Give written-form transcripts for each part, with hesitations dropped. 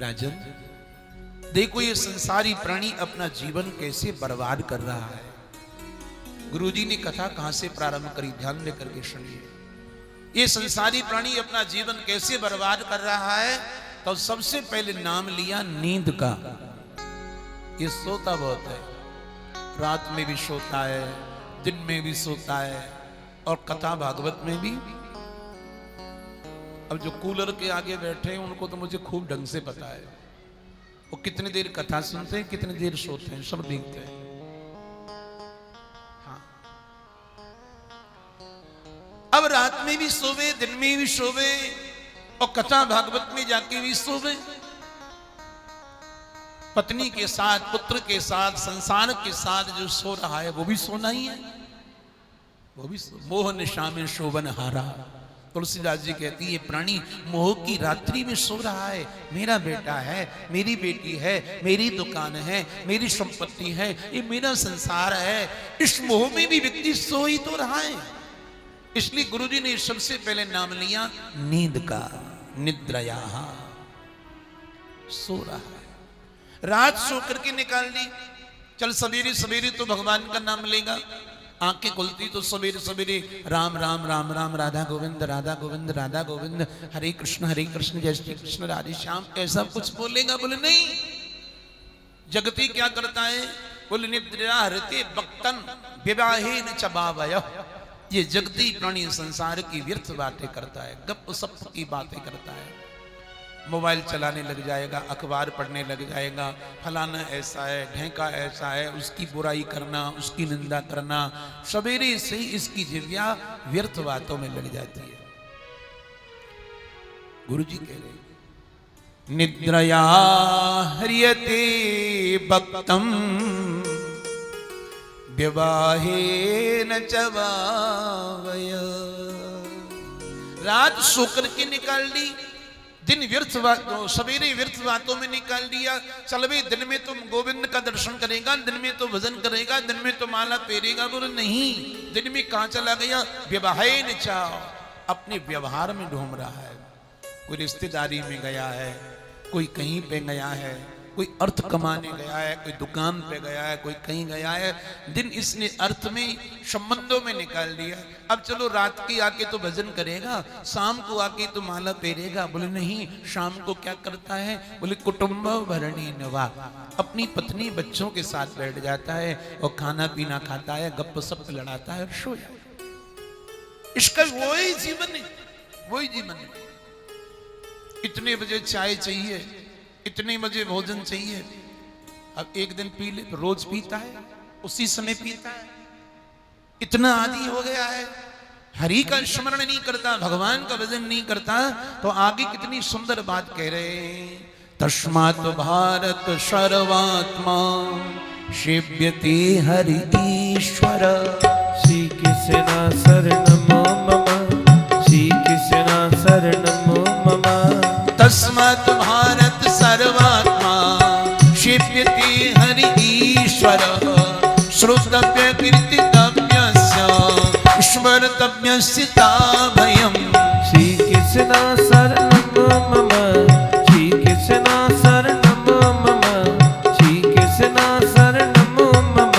राजन, देखो ये संसारी प्राणी अपना जीवन कैसे बर्बाद कर रहा है। गुरुजी ने कथा कहां से प्रारंभ करी, ध्यान लेकर के सुनिए। ये संसारी प्राणी अपना जीवन कैसे बर्बाद कर रहा है, तो सबसे पहले नाम लिया नींद का। ये सोता बहुत है, रात में भी सोता है, दिन में भी सोता है, और कथा भागवत में भी। अब जो कूलर के आगे बैठे हैं उनको तो मुझे खूब ढंग से पता है, वो कितनी देर कथा सुनते हैं, कितनी देर सोते हैं, सब देखते हैं। हाँ। अब रात में भी सोवे, दिन में भी सोवे, और कथा भागवत में जाके भी सोवे। पत्नी के साथ, पुत्र के साथ, संसार के साथ जो सो रहा है वो भी सोना ही है, वो भी मोह निशा में शोभन हारा। तुलसीदास जी कहती है, प्राणी मोह की रात्रि में सो रहा है। मेरा बेटा है, मेरी बेटी है, मेरी दुकान है, मेरी संपत्ति है, ये मेरा संसार है। इस मोह में भी व्यक्ति सो ही तो रहा है। इसलिए गुरुजी ने सबसे पहले नाम लिया नींद का। निद्रया, सो रहा है, रात सो करके निकाल ली। चल सवेरे सवेरे तो भगवान का नाम लेगा, आंखें खुलती तो सवेरे सवेरे राम राम राम राम, राधा गोविंद राधा गोविंद राधा गोविंद, हरे कृष्ण जय श्री कृष्ण राधे श्याम, ऐसा कुछ बोलेगा? बोले नहीं। जगती क्या करता है? बोले निद्रा हरते बक्तन विवाहेन चबावय। ये जगती प्राणी संसार की व्यर्थ बातें करता है, गप सप की बातें करता है। मोबाइल चलाने लग जाएगा, अखबार पढ़ने लग जाएगा, फलाना ऐसा है, ढेंका ऐसा है, उसकी बुराई करना, उसकी निंदा करना। सवेरे से ही इसकी जिह्वा व्यर्थ बातों में लग जाती है। गुरुजी कह रहे, निद्रया ह्रियते भक्तम विवाहेन चबावय। रात सोकर के निकाल ली, दिन व्यर्थ बातों, सवेरे व्यर्थ बातों में निकाल दिया। चल भाई, दिन में तुम गोविंद का दर्शन करेगा, दिन में तो भजन करेगा, दिन में तो माला फेरेगा। बोले नहीं, दिन में कहां चला गया? विवाहेन च, अपने व्यवहार में ढूंढ रहा है। कोई रिश्तेदारी में गया है, कोई कहीं पे गया है, कोई अर्थ कमाने गया है, कोई दुकान पे गया है, कोई कहीं गया है। दिन इसने अर्थ में, संबंधों में निकाल दिया। अब चलो रात की आके तो भजन करेगा, शाम को आके तो माला फेरेगा। बोले नहीं, शाम को क्या करता है? बोले कुटुंब भरणी नवा, अपनी पत्नी बच्चों के साथ बैठ जाता है और खाना पीना खाता है, गप सप लड़ाता है और सो जाता है। इसका वही जीवन है, वही जीवन है। इतने बजे चाय चाहिए, इतने बजे भोजन चाहिए। अब एक दिन पी ले, रोज पीता है, उसी समय पीता है, इतना आदी हो गया है। हरि का स्मरण नहीं करता, भगवान का भजन नहीं करता। तो आगे कितनी सुंदर बात कह रहे हैं, तस्मात् भारत सर्वात्मा सेव्यते हरि ईश्वर। श्री कृष्ण शरणम मम, श्री कृष्ण शरणम मम। तस्मात् भारत सर्वात्मा सेव्यते हरि ईश्वर। श्रोतव्य कीर्तितव्यस्य स्मर्तव्यस्य भयम्। श्री कृष्ण शरणम मम, श्री कृष्ण शरणम मम, श्री कृष्ण शरणम मम,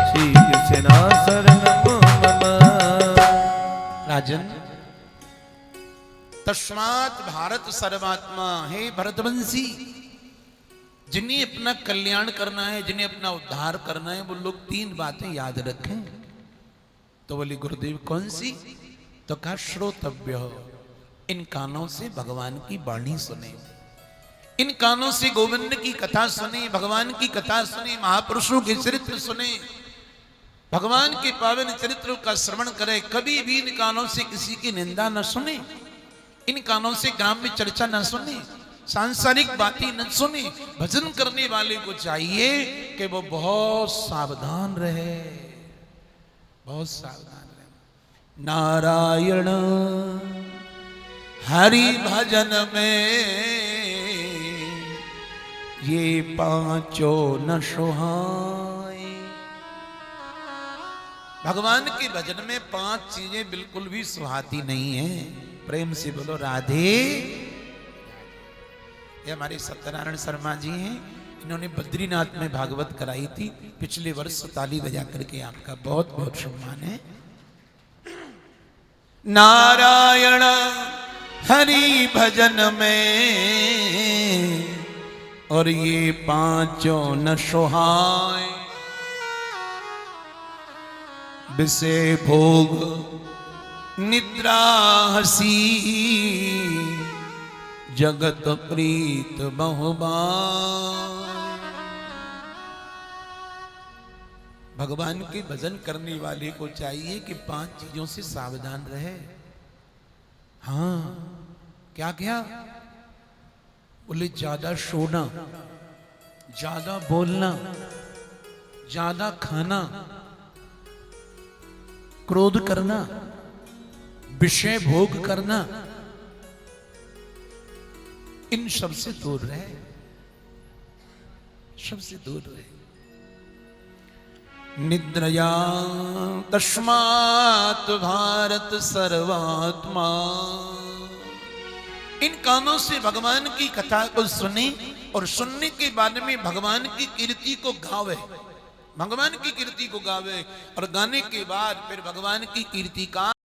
श्री कृष्ण शरणम मम। राजन, तस्मात् भारत सर्वात्मा, हे भरतवंशी, जिन्हें अपना कल्याण करना है, जिन्हें अपना उद्धार करना है, वो लोग तीन बातें याद रखें। तो बोले गुरुदेव कौन सी? तो कहा श्रोतव्य, इन कानों से भगवान की वाणी सुने, इन कानों से गोविंद की कथा सुने, भगवान की कथा सुने, महापुरुषों के चरित्र सुने, भगवान के पावन चरित्रों का श्रवण करे। कभी भी इन कानों से किसी की निंदा न सुने, इन कानों से गांव में चर्चा न सुने, सांसारिक बातें न सुने। भजन करने वाले को चाहिए कि वो बहुत सावधान रहे, बहुत सावधान रहे। नारायण हरि भजन में ये पांचों न सुहाए। भगवान के भजन में पांच चीजें बिल्कुल भी सुहाती नहीं है। प्रेम से बोलो राधे। ये हमारे सत्यनारायण शर्मा जी हैं, इन्होंने बद्रीनाथ में भागवत कराई थी पिछले वर्ष। ताली बजा करके आपका बहुत बहुत सम्मान है। नारायण हरि भजन में और ये पांचों न सोहाय, विषय भोग निद्रा हसी, जगत प्रीत बहुबार। भगवान के भजन करने वाले को चाहिए कि 5 चीजों से सावधान रहे। हाँ, क्या क्या? बोले ज्यादा सोना, ज्यादा बोलना, ज्यादा खाना, क्रोध करना, विषय भोग करना, इन सब से दूर रहे, सबसे दूर रहे। निद्रया तस्मात् भारत सर्वात्मा। इन कानों से भगवान की कथा को सुने और सुनने के बाद में भगवान की कीर्ति को गावे, भगवान की कीर्ति को गावे और गाने के बाद फिर भगवान की कीर्ति का